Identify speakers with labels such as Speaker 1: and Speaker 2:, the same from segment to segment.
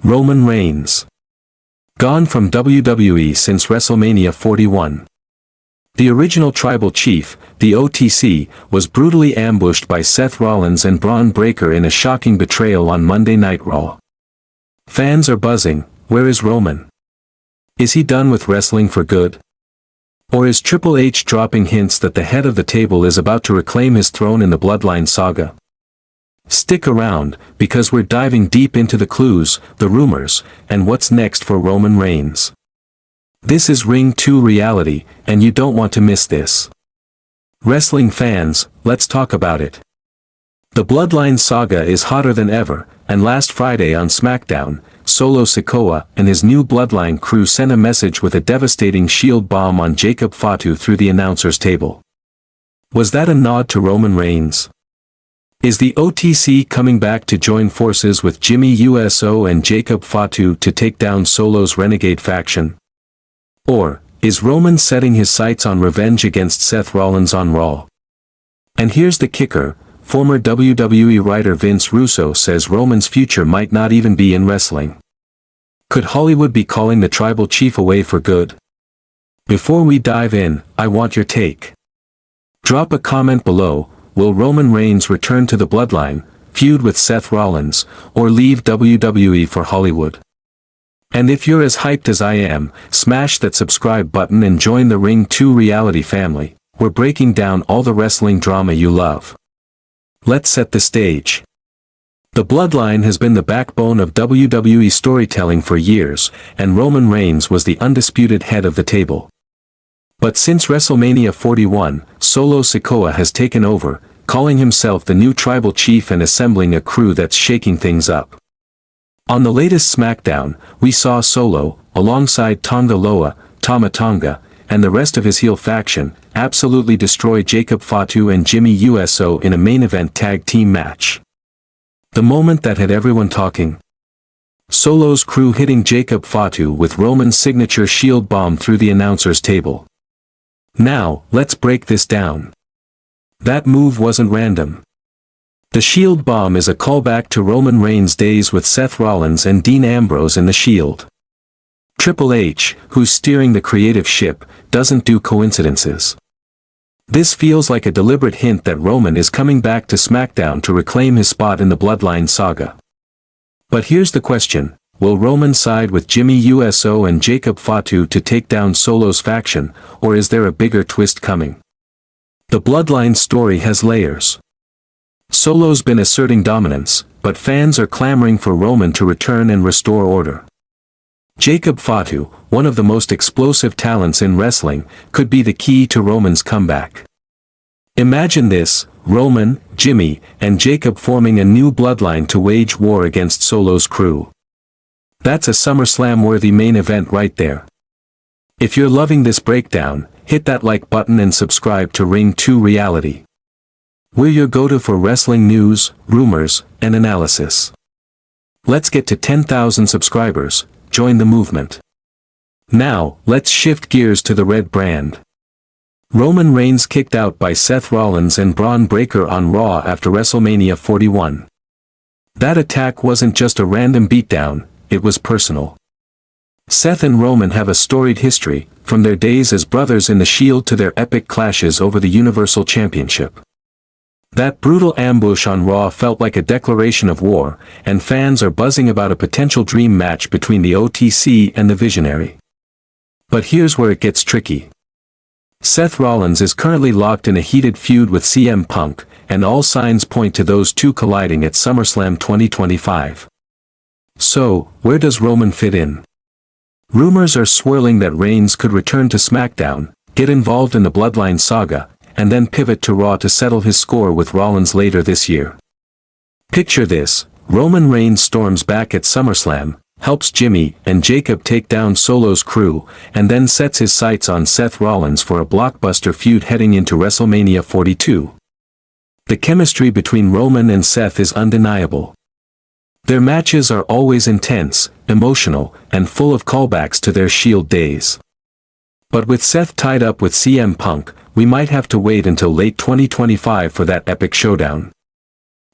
Speaker 1: Roman Reigns. Gone from WWE since WrestleMania 41. The original tribal chief, the OTC, was brutally ambushed by Seth Rollins and Braun Breaker in a shocking betrayal on Monday Night Raw. Fans are buzzing. Where is Roman? Is he done with wrestling for good? Or is Triple H dropping hints that the head of the table is about to reclaim his throne in the Bloodline Saga? Stick around, because we're diving deep into the clues, the rumors, and what's next for Roman Reigns. This is Ring 2 reality, and you don't want to miss this. Wrestling fans, let's talk about it. The Bloodline Saga is hotter than ever, and last Friday on SmackDown, Solo Sikoa and his new Bloodline crew sent a message with a devastating shield bomb on Jacob Fatu through the announcer's table. Was that a nod to Roman Reigns? Is the OTC coming back to join forces with Jimmy Uso and Jacob Fatu to take down Solo's renegade faction? Or, is Roman setting his sights on revenge against Seth Rollins on Raw? And here's the kicker, former WWE writer Vince Russo says Roman's future might not even be in wrestling. Could Hollywood be calling the tribal chief away for good? Before we dive in, I want your take. Drop a comment below. Will Roman Reigns return to the Bloodline, feud with Seth Rollins, or leave WWE for Hollywood? And if you're as hyped as I am, smash that subscribe button and join the Ring 2 reality family. We're breaking down all the wrestling drama you love. Let's set the stage. The Bloodline has been the backbone of WWE storytelling for years, and Roman Reigns was the undisputed head of the table. But since WrestleMania 41, Solo Sikoa has taken over, calling himself the new tribal chief and assembling a crew that's shaking things up. On the latest SmackDown, we saw Solo, alongside Tonga Loa, Tama Tonga, and the rest of his heel faction, absolutely destroy Jacob Fatu and Jimmy Uso in a main event tag team match. The moment that had everyone talking. Solo's crew hitting Jacob Fatu with Roman's signature shield bomb through the announcer's table. Now, let's break this down. That move wasn't random. The shield bomb is a callback to Roman Reigns' days with Seth Rollins and Dean Ambrose in the Shield. Triple H, who's steering the creative ship, doesn't do coincidences. This feels like a deliberate hint that Roman is coming back to SmackDown to reclaim his spot in the Bloodline Saga. But here's the question. Will Roman side with Jimmy Uso and Jacob Fatu to take down Solo's faction, or is there a bigger twist coming? The Bloodline story has layers. Solo's been asserting dominance, but fans are clamoring for Roman to return and restore order. Jacob Fatu, one of the most explosive talents in wrestling, could be the key to Roman's comeback. Imagine this, Roman, Jimmy, and Jacob forming a new bloodline to wage war against Solo's crew. That's a SummerSlam-worthy main event right there. If you're loving this breakdown, hit that like button and subscribe to Ring 2 Reality. We're your go-to for wrestling news, rumors, and analysis. Let's get to 10,000 subscribers, join the movement. Now, let's shift gears to the red brand. Roman Reigns kicked out by Seth Rollins and Braun Breaker on Raw after WrestleMania 41. That attack wasn't just a random beatdown, it was personal. Seth and Roman have a storied history, from their days as brothers in the Shield to their epic clashes over the Universal Championship. That brutal ambush on Raw felt like a declaration of war, and fans are buzzing about a potential dream match between the OTC and the Visionary. But here's where it gets tricky. Seth Rollins is currently locked in a heated feud with CM Punk, and all signs point to those two colliding at SummerSlam 2025. So, where does Roman fit in? Rumors are swirling that Reigns could return to SmackDown, get involved in the Bloodline Saga, and then pivot to Raw to settle his score with Rollins later this year. Picture this, Roman Reigns storms back at SummerSlam, helps Jimmy and Jacob take down Solo's crew, and then sets his sights on Seth Rollins for a blockbuster feud heading into WrestleMania 42. The chemistry between Roman and Seth is undeniable. Their matches are always intense, emotional, and full of callbacks to their Shield days. But with Seth tied up with CM Punk, we might have to wait until late 2025 for that epic showdown.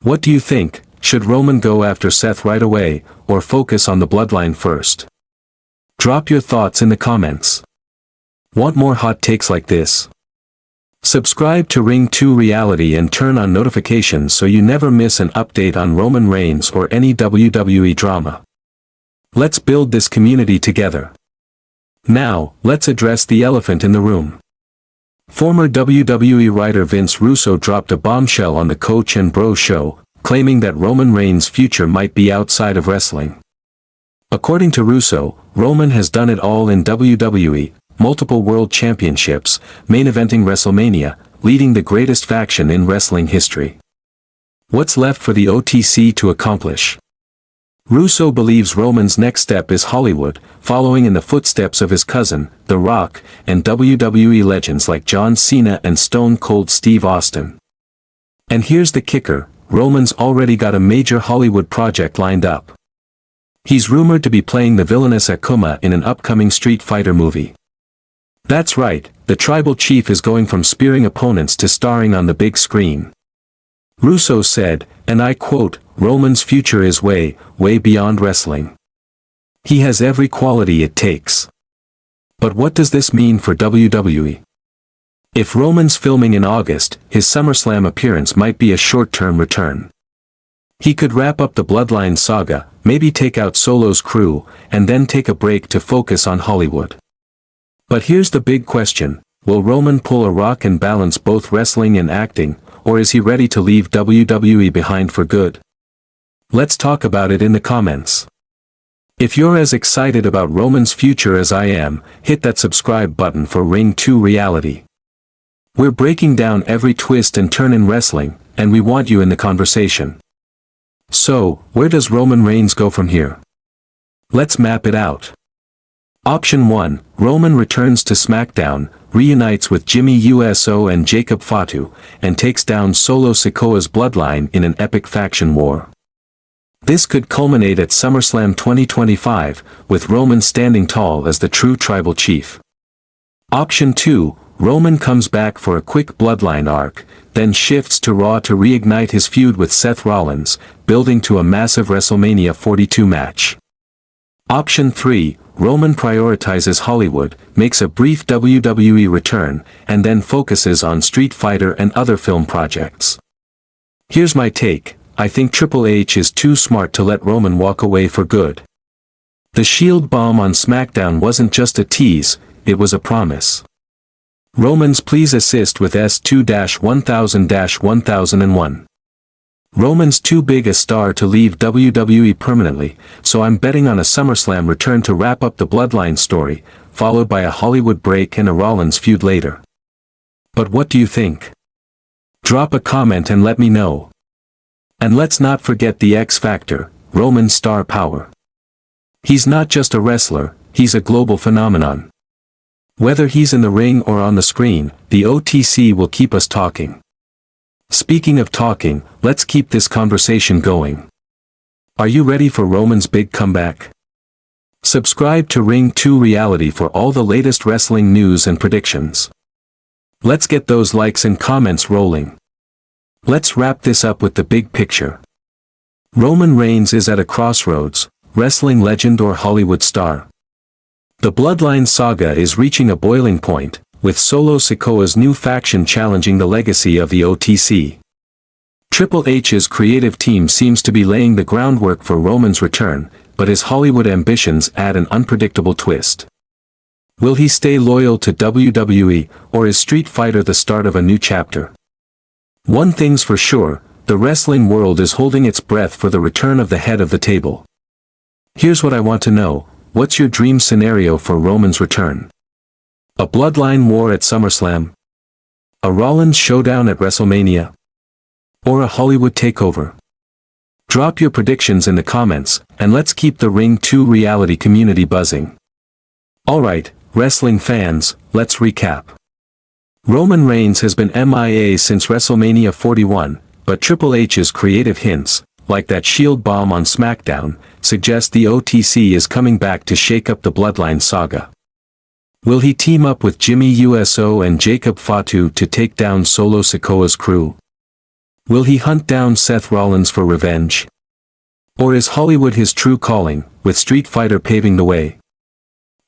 Speaker 1: What do you think? Should Roman go after Seth right away, or focus on the bloodline first? Drop your thoughts in the comments. Want more hot takes like this? Subscribe to Ring 2 Reality and turn on notifications so you never miss an update on Roman Reigns or any WWE drama. Let's build this community together. Now, let's address the elephant in the room. Former WWE writer Vince Russo dropped a bombshell on the Coach and Bro show, claiming that Roman Reigns' future might be outside of wrestling. According to Russo, Roman has done it all in WWE, multiple world championships, main eventing WrestleMania, leading the greatest faction in wrestling history. What's left for the OTC to accomplish? Russo believes Roman's next step is Hollywood, following in the footsteps of his cousin, The Rock, and WWE legends like John Cena and Stone Cold Steve Austin. And here's the kicker, Roman's already got a major Hollywood project lined up. He's rumored to be playing the villainous Akuma in an upcoming Street Fighter movie. That's right, the tribal chief is going from spearing opponents to starring on the big screen. Russo said, and I quote, Roman's future is way, way beyond wrestling. He has every quality it takes. But what does this mean for WWE? If Roman's filming in August, his SummerSlam appearance might be a short-term return. He could wrap up the Bloodline saga, maybe take out Solo's crew, and then take a break to focus on Hollywood. But here's the big question, will Roman pull a Rock and balance both wrestling and acting, or is he ready to leave WWE behind for good? Let's talk about it in the comments. If you're as excited about Roman's future as I am, hit that subscribe button for Ring 2 Reality. We're breaking down every twist and turn in wrestling, and we want you in the conversation. So, where does Roman Reigns go from here? Let's map it out. Option 1, Roman returns to SmackDown, reunites with Jimmy Uso and Jacob Fatu, and takes down Solo Sikoa's bloodline in an epic faction war. This could culminate at SummerSlam 2025, with Roman standing tall as the true tribal chief. Option 2, Roman comes back for a quick bloodline arc, then shifts to Raw to reignite his feud with Seth Rollins, building to a massive WrestleMania 42 match. Option 3, Roman prioritizes Hollywood, makes a brief WWE return, and then focuses on Street Fighter and other film projects. Here's my take, I think Triple H is too smart to let Roman walk away for good. The Shield bomb on SmackDown wasn't just a tease, it was a promise. Romans, please assist with S2-1000-1001. Roman's too big a star to leave WWE permanently, so I'm betting on a SummerSlam return to wrap up the Bloodline story, followed by a Hollywood break and a Rollins feud later. But what do you think? Drop a comment and let me know. And let's not forget the X Factor, Roman's star power. He's not just a wrestler, he's a global phenomenon. Whether he's in the ring or on the screen, the OTC will keep us talking. Speaking of talking, let's keep this conversation going. Are you ready for Roman's big comeback? Subscribe to Ring 2 Reality for all the latest wrestling news and predictions. Let's get those likes and comments rolling. Let's wrap this up with the big picture. Roman Reigns is at a crossroads, wrestling legend or Hollywood star. The Bloodline saga is reaching a boiling point, with Solo Sikoa's new faction challenging the legacy of the OTC. Triple H's creative team seems to be laying the groundwork for Roman's return, but his Hollywood ambitions add an unpredictable twist. Will he stay loyal to WWE, or is Street Fighter the start of a new chapter? One thing's for sure, the wrestling world is holding its breath for the return of the head of the table. Here's what I want to know, what's your dream scenario for Roman's return? A bloodline war at SummerSlam? A Rollins showdown at WrestleMania? Or a Hollywood takeover? Drop your predictions in the comments, and let's keep the Ring 2 Reality community buzzing. Alright, wrestling fans, let's recap. Roman Reigns has been MIA since WrestleMania 41, but Triple H's creative hints, like that Shield bomb on SmackDown, suggest the OTC is coming back to shake up the Bloodline saga. Will he team up with Jimmy Uso and Jacob Fatu to take down Solo Sikoa's crew? Will he hunt down Seth Rollins for revenge? Or is Hollywood his true calling, with Street Fighter paving the way?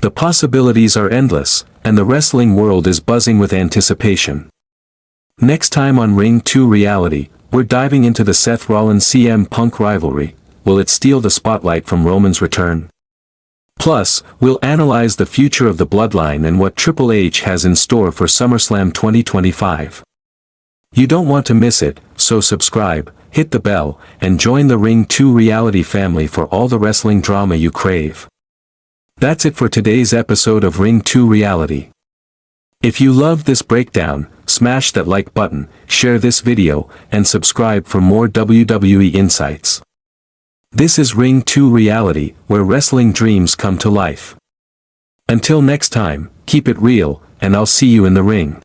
Speaker 1: The possibilities are endless, and the wrestling world is buzzing with anticipation. Next time on Ring 2 Reality, we're diving into the Seth Rollins CM Punk rivalry. Will it steal the spotlight from Roman's return? Plus, we'll analyze the future of the Bloodline and what Triple H has in store for SummerSlam 2025. You don't want to miss it, so subscribe, hit the bell, and join the Ring 2 Reality family for all the wrestling drama you crave. That's it for today's episode of Ring 2 Reality. If you loved this breakdown, smash that like button, share this video, and subscribe for more WWE insights. This is Ring 2 Reality, where wrestling dreams come to life. Until next time, keep it real, and I'll see you in the ring.